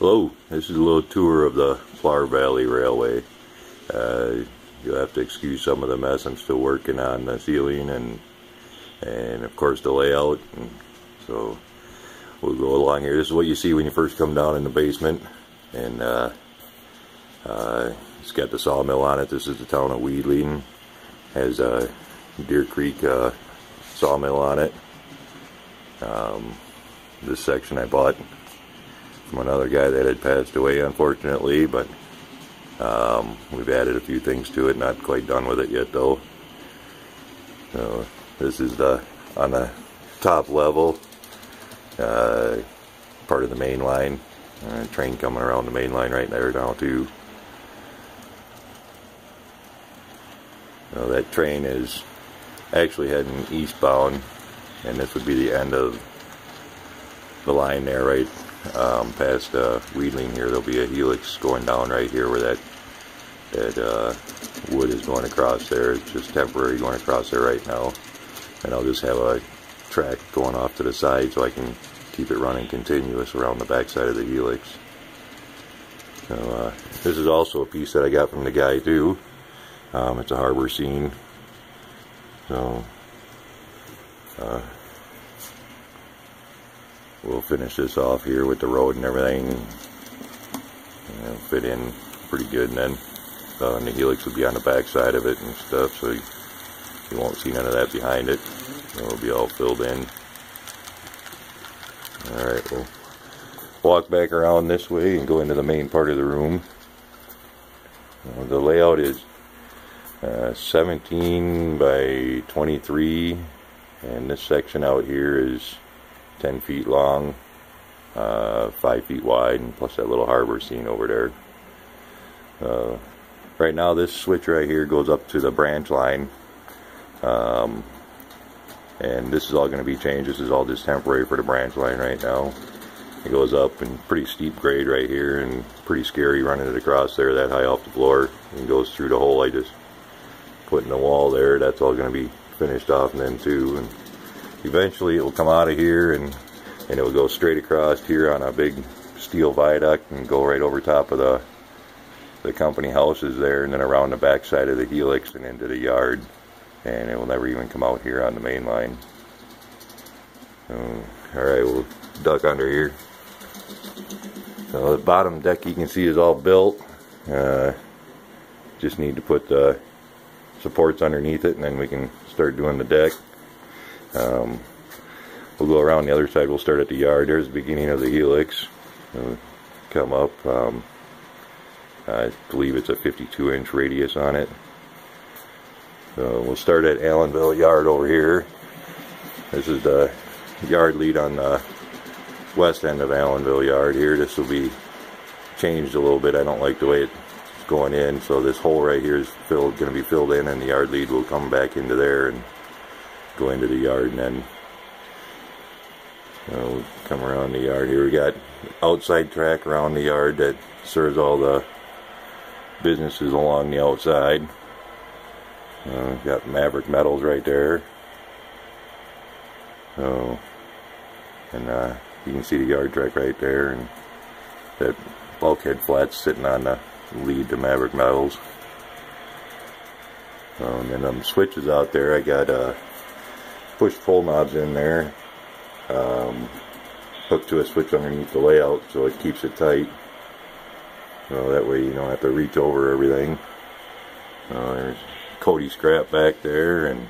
Hello, this is a little tour of the Pilar Valley Railway. You'll have to excuse some of the mess. I'm still working on the ceiling and of course the layout. And so we'll go along here. This is what you see when you first come down in the basement. And it's got the sawmill on it. This is the town of Wheatling. Has a Deer Creek sawmill on it. This section I bought from another guy that had passed away, unfortunately, but we've added a few things to it. Not quite done with it yet, though. So this is on the top level, part of the main line. Train coming around the main line right there now too. So that train is actually heading eastbound, and this would be the end of the line there, right past Wheatling here. There'll be a helix going down right here where that wood is going across there. It's just temporary going across there right now, and I'll just have a track going off to the side so I can keep it running continuous around the back side of the helix. So this is also a piece that I got from the guy too. It's a harbor scene. So we'll finish this off here with the road and everything. It'll fit in pretty good, and then and the helix will be on the back side of it and stuff, so you won't see none of that behind it. It'll be all filled in. Alright, we'll walk back around this way and go into the main part of the room. The layout is 17 by 23, and this section out here is 10 feet long, 5 feet wide, and plus that little harbor scene over there. Right now this switch right here goes up to the branch line, and this is all going to be changed. This is all just temporary for the branch line right now. It goes up in pretty steep grade right here, and pretty scary running it across there that high off the floor, and goes through the hole I just put in the wall there. That's all going to be finished off and then too, and eventually it will come out of here and it will go straight across here on a big steel viaduct and go right over top of the company houses there, and then around the back side of the helix and into the yard, and it will never even come out here on the main line. Alright, we'll duck under here. So the bottom deck you can see is all built. Just need to put the supports underneath it, and then we can start doing the deck. We'll go around the other side. We'll start at the yard. There's the beginning of the helix. Come up. I believe it's a 52-inch radius on it. So we'll start at Allanville Yard over here. This is the yard lead on the west end of Allanville Yard here. This will be changed a little bit. I don't like the way it's going in, so this hole right here is going to be filled in, and the yard lead will come back into there and go into the yard, and then we'll come around the yard here. We got outside track around the yard that serves all the businesses along the outside. We've got Maverick Metals right there. So, and you can see the yard track right there, and that bulkhead flat's sitting on the lead to Maverick Metals. And then them switches out there, I got push pull knobs in there, hooked to a switch underneath the layout so it keeps it tight. So that way you don't have to reach over everything. There's Cody scrap back there, and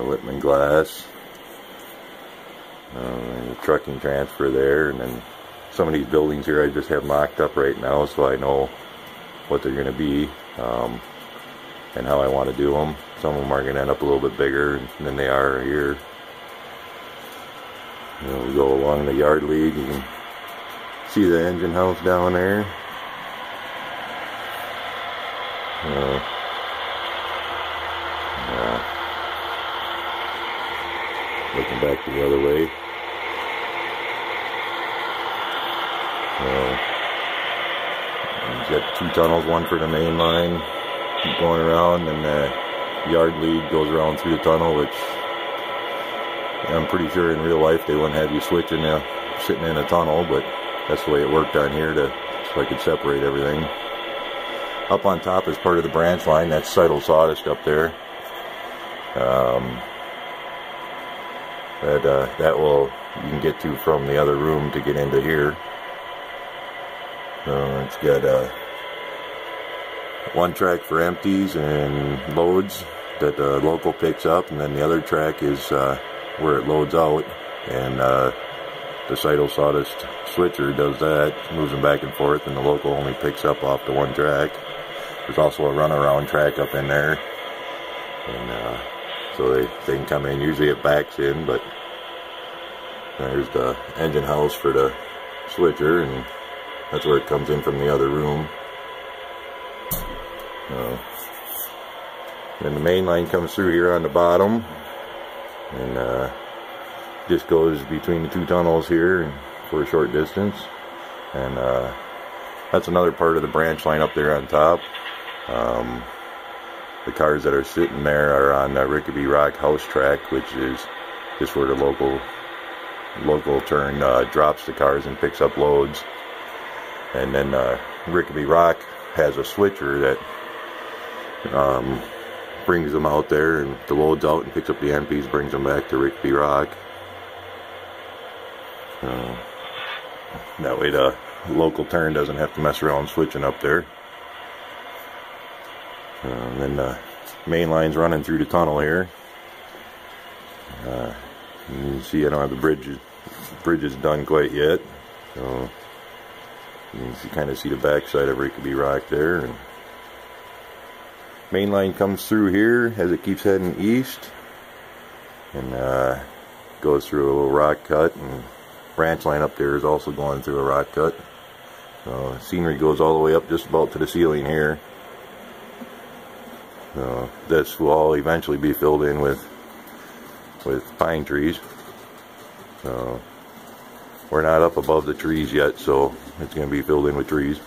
Lippman glass. And the trucking transfer there, and then some of these buildings here I just have mocked up right now so I know what they're going to be, and how I want to do them. Some of them are going to end up a little bit bigger than they are here. We go along the yard lead. You can see the engine house down there. Looking back the other way. You've got two tunnels, one for the main line, keep going around, and the yard lead goes around through the tunnel, which I'm pretty sure in real life they wouldn't have you switching sitting in a tunnel, but that's the way it worked on here so I could separate everything. Up on top is part of the branch line. That's Untitled Sawdust up there. That you can get to from the other room to get into here. It's got one track for empties and loads that the local picks up, and then the other track is where it loads out, and the Untitled Sawdust switcher does that, moves them back and forth, and the local only picks up off the one track. There's also a runaround track up in there, and so they can come in. Usually it backs in, but there's the engine house for the switcher, and that's where it comes in from the other room. Then the main line comes through here on the bottom, and just goes between the two tunnels here for a short distance. And that's another part of the branch line up there on top. The cars that are sitting there are on the Rickety Rock house track, which is just where the local turn drops the cars and picks up loads. And then Rickety Rock has a switcher that brings them out there, and the loads out and picks up the empties, brings them back to Rickety Rock. That way the local turn doesn't have to mess around switching up there. And then the main line's running through the tunnel here. You can see I don't have the bridges done quite yet, so you can kind of see the back side of Rickety Rock there. And main line comes through here as it keeps heading east, and goes through a little rock cut, and branch line up there is also going through a rock cut. So scenery goes all the way up just about to the ceiling here. So this will all eventually be filled in with pine trees. So we're not up above the trees yet, so it's going to be filled in with trees.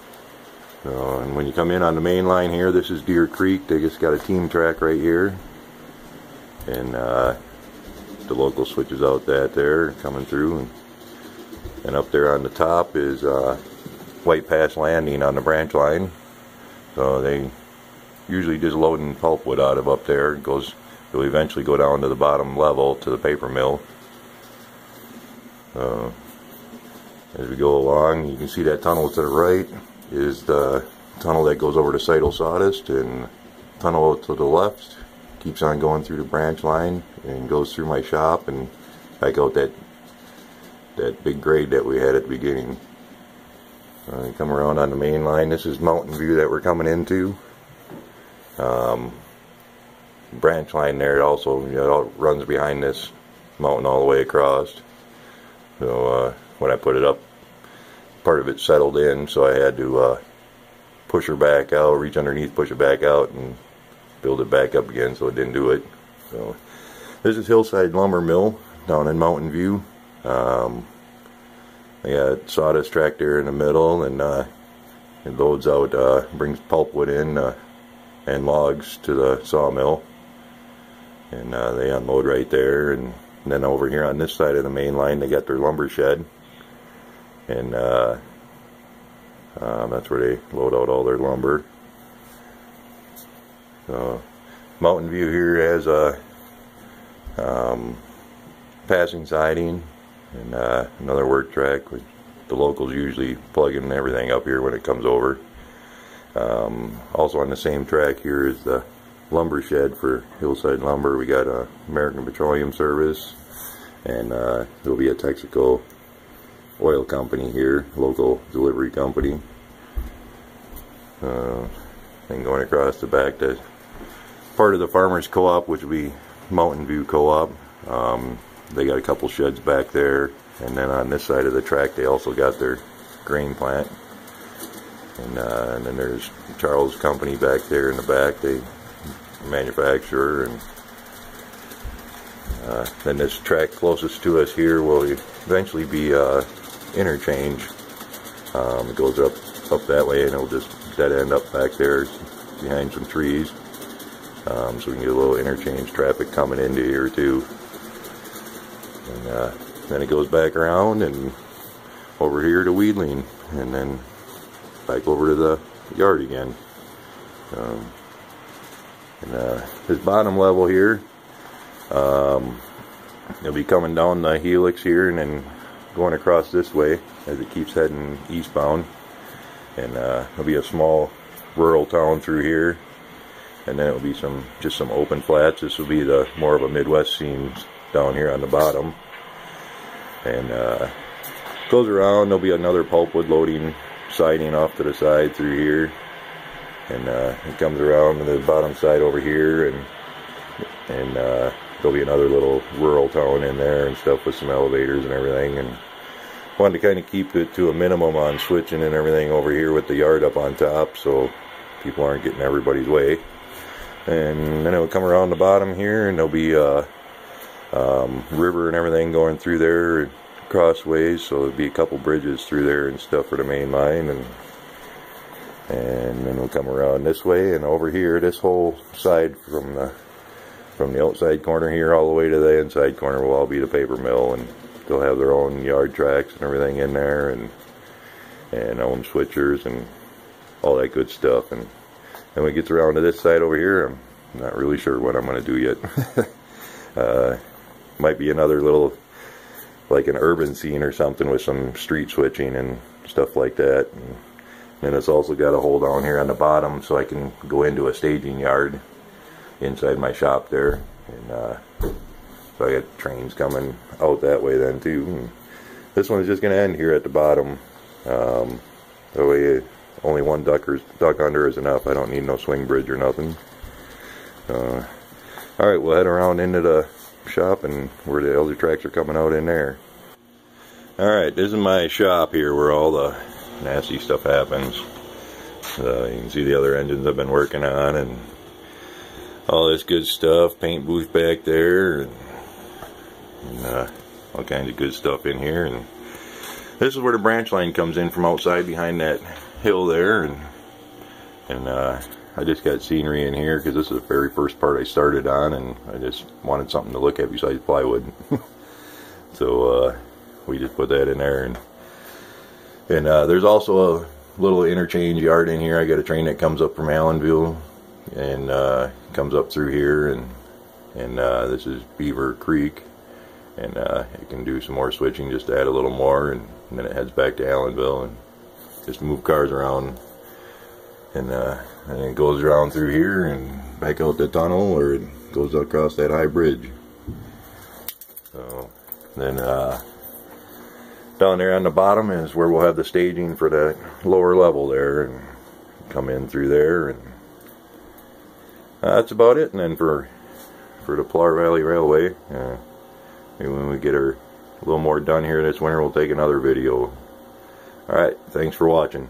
So, and when you come in on the main line here, this is Deer Creek. They just got a team track right here, and the local switches out that there coming through, and up there on the top is White Pass Landing on the branch line. So they usually just loading pulpwood out of up there. It'll eventually go down to the bottom level to the paper mill. As we go along, you can see that tunnel to the right is the tunnel that goes over to Untitled Sawdust, and tunnel to the left keeps on going through the branch line and goes through my shop and back out that big grade that we had at the beginning. Come around on the main line. This is Mountain View that we're coming into. Branch line there also, it all runs behind this mountain all the way across. So when I put it up, part of it settled in, so I had to push her back out, reach underneath, push it back out, and build it back up again, so it didn't do it. So this is Hillside Lumber Mill down in Mountain View. They got sawdust track there in the middle, and it loads out, brings pulpwood in and logs to the sawmill, and they unload right there. And then over here on this side of the main line, they got their lumber shed, and that's where they load out all their lumber. So Mountain View here has a passing siding and another work track. With the locals usually plugging everything up here when it comes over. Also on the same track here is the lumber shed for Hillside Lumber. We got American Petroleum Service, and there'll be a Texaco oil company here, local delivery company. Then going across the back to part of the Farmers Co-op, which will be Mountain View Co-op. They got a couple sheds back there, and then on this side of the track they also got their grain plant. And then there's Charles Company back there in the back. They manufacture, and then this track closest to us here will eventually be interchange. It goes up that way, and it'll just dead end up back there behind some trees. So we can get a little interchange traffic coming into here too. And then it goes back around, and over here to Wheeling, and then back over to the yard again. This bottom level here, it'll be coming down the helix here and then going across this way as it keeps heading eastbound. And there'll be a small rural town through here, and then it'll be just some open flats. This will be the more of a Midwest scene down here on the bottom. And goes around. There'll be another pulpwood loading siding off to the side through here, and it comes around to the bottom side over here, and there'll be another little rural town in there and stuff with some elevators and everything. And wanted to kind of keep it to a minimum on switching and everything over here with the yard up on top, so people aren't getting everybody's way. And then it'll come around the bottom here, and there'll be river and everything going through there crossways, so there'll be a couple bridges through there and stuff for the main line. And then we'll come around this way, and over here, this whole side from the outside corner here all the way to the inside corner will all be the paper mill, and they'll have their own yard tracks and everything in there, and own switchers and all that good stuff. And then when it gets around to this side over here, I'm not really sure what I'm going to do yet. Might be another little, like an urban scene or something with some street switching and stuff like that. And then it's also got a hole down here on the bottom so I can go into a staging yard inside my shop there. And so I got trains coming out that way then too. And this one is just going to end here at the bottom. That way only one duck under is enough. I don't need no swing bridge or nothing. Alright, we'll head around into the shop and where the elder tracks are coming out in there. Alright, this is my shop here where all the nasty stuff happens. You can see the other engines I've been working on and all this good stuff. Paint booth back there, and all kinds of good stuff in here. And this is where the branch line comes in from outside behind that hill there. And I just got scenery in here because this is the very first part I started on, and I just wanted something to look at besides plywood. So we just put that in there. And there's also a little interchange yard in here. I got a train that comes up from Allanville and comes up through here, and this is Beaver Creek, and it can do some more switching just to add a little more, and then it heads back to Allanville and just move cars around. And it goes around through here and back out the tunnel, or it goes across that high bridge. So then down there on the bottom is where we'll have the staging for that lower level there, and come in through there. And that's about it. And then for the Pilar Valley Railway, maybe when we get her a little more done here this winter, we'll take another video. Alright, thanks for watching.